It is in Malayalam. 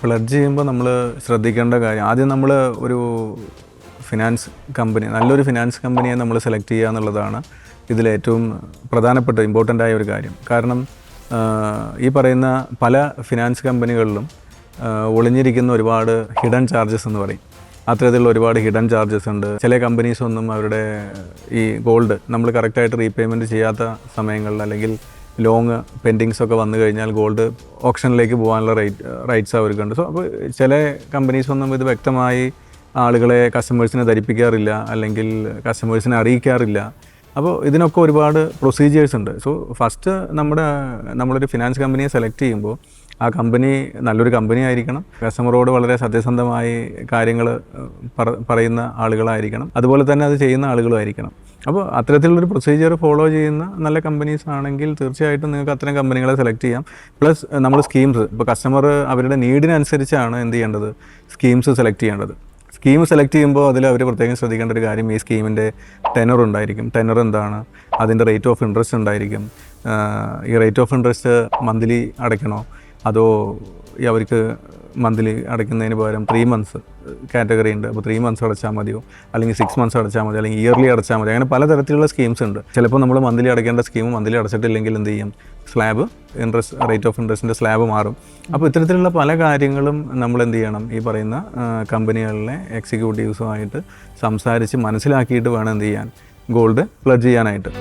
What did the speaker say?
പ്ലഡ്ജ് ചെയ്യുമ്പോൾ നമ്മൾ ശ്രദ്ധിക്കേണ്ട കാര്യം ആദ്യം നമ്മൾ ഒരു ഫിനാൻസ് കമ്പനി നല്ലൊരു ഫിനാൻസ് കമ്പനിയെ നമ്മൾ സെലക്ട് ചെയ്യുക എന്നുള്ളതാണ് ഇതിലേറ്റവും പ്രധാനപ്പെട്ട ഇമ്പോർട്ടൻ്റ് ആയ ഒരു കാര്യം. കാരണം ഈ പറയുന്ന പല ഫിനാൻസ് കമ്പനികളിലും ഒളിഞ്ഞിരിക്കുന്ന ഒരുപാട് ഹിഡൻ ചാർജസ് എന്ന് പറയും. അത്തരത്തിലുള്ള ഒരുപാട് ഹിഡൻ ചാർജസ് ഉണ്ട്. ചില കമ്പനീസൊന്നും അവരുടെ ഈ ഗോൾഡ് നമ്മൾ കറക്റ്റായിട്ട് റീപേയ്മെൻറ്റ് ചെയ്യാത്ത സമയങ്ങളിൽ അല്ലെങ്കിൽ ലോങ് പെൻഡിങ്സ് ഒക്കെ വന്നു കഴിഞ്ഞാൽ ഗോൾഡ് ഓപ്ഷനിലേക്ക് പോകാനുള്ള റൈറ്റ്സ് അവർക്കുണ്ട്. സോ അപ്പോൾ ചില കമ്പനീസൊന്നും ഇത് വ്യക്തമായി ആളുകളെ കസ്റ്റമേഴ്സിനെ ധരിപ്പിക്കാറില്ല, അല്ലെങ്കിൽ കസ്റ്റമേഴ്സിനെ അറിയിക്കാറില്ല. അപ്പോൾ ഇതിനൊക്കെ ഒരുപാട് പ്രൊസീജിയേഴ്സ് ഉണ്ട്. സോ ഫസ്റ്റ് നമ്മളൊരു ഫിനാൻസ് കമ്പനിയെ സെലക്ട് ചെയ്യുമ്പോൾ ആ കമ്പനി നല്ലൊരു കമ്പനി ആയിരിക്കണം, കസ്റ്റമറോട് വളരെ സത്യസന്ധമായി കാര്യങ്ങൾ പറയുന്ന ആളുകളായിരിക്കണം, അതുപോലെ തന്നെ അത് ചെയ്യുന്ന ആളുകളും ആയിരിക്കണം. അപ്പോൾ അത്തരത്തിലുള്ളൊരു പ്രൊസീജിയർ ഫോളോ ചെയ്യുന്ന നല്ല കമ്പനീസ് ആണെങ്കിൽ തീർച്ചയായിട്ടും നിങ്ങൾക്ക് അത്തരം കമ്പനികളെ സെലക്ട് ചെയ്യാം. പ്ലസ് നമ്മൾ സ്കീംസ്, ഇപ്പോൾ കസ്റ്റമർ അവരുടെ നീഡിനനുസരിച്ചാണ് എന്ത് ചെയ്യേണ്ടത്, സ്കീംസ് സെലക്ട് ചെയ്യേണ്ടത്. സ്കീം സെലക്ട് ചെയ്യുമ്പോൾ അതിൽ അവർ പ്രത്യേകം ശ്രദ്ധിക്കേണ്ട ഒരു കാര്യം, ഈ സ്കീമിൻ്റെ ടെനർ ഉണ്ടായിരിക്കും. ടെനർ എന്താണ്, അതിൻ്റെ റേറ്റ് ഓഫ് ഇൻട്രസ്റ്റ് ഉണ്ടായിരിക്കും. ഈ റേറ്റ് ഓഫ് ഇൻട്രസ്റ്റ് മന്ത്ലി അടയ്ക്കണോ, അതോ അവർക്ക് മന്ത്ലി അടയ്ക്കുന്നതിന് പകരം 3 months കാറ്റഗറി ഉണ്ട്. അപ്പോൾ 3 months അടച്ചാൽ മതിയോ, അല്ലെങ്കിൽ 6 months അടച്ചാൽ മതി, അല്ലെങ്കിൽ ഇയർലി അടച്ചാൽ മതി. അങ്ങനെ പലതരത്തിലുള്ള സ്കീംസ് ഉണ്ട്. ചിലപ്പോൾ നമ്മൾ മന്ത്ലി അടയ്ക്കേണ്ട സ്കീം മന്ത്ലി അടച്ചിട്ടില്ലെങ്കിൽ എന്ത് ചെയ്യും, സ്ലാബ് ഇൻട്രസ്റ്റ് റേറ്റ് ഓഫ് ഇൻട്രസ്റ്റിൻ്റെ സ്ലാബ് മാറും. അപ്പോൾ ഇത്തരത്തിലുള്ള പല കാര്യങ്ങളും നമ്മൾ എന്ത് ചെയ്യണം, ഈ പറയുന്ന കമ്പനികളിലെ എക്സിക്യൂട്ടീവ്സുമായിട്ട് സംസാരിച്ച് മനസ്സിലാക്കിയിട്ട് വേണം എന്ത് ചെയ്യാൻ, ഗോൾഡ് പ്ലഡ്ജ് ചെയ്യാനായിട്ട്.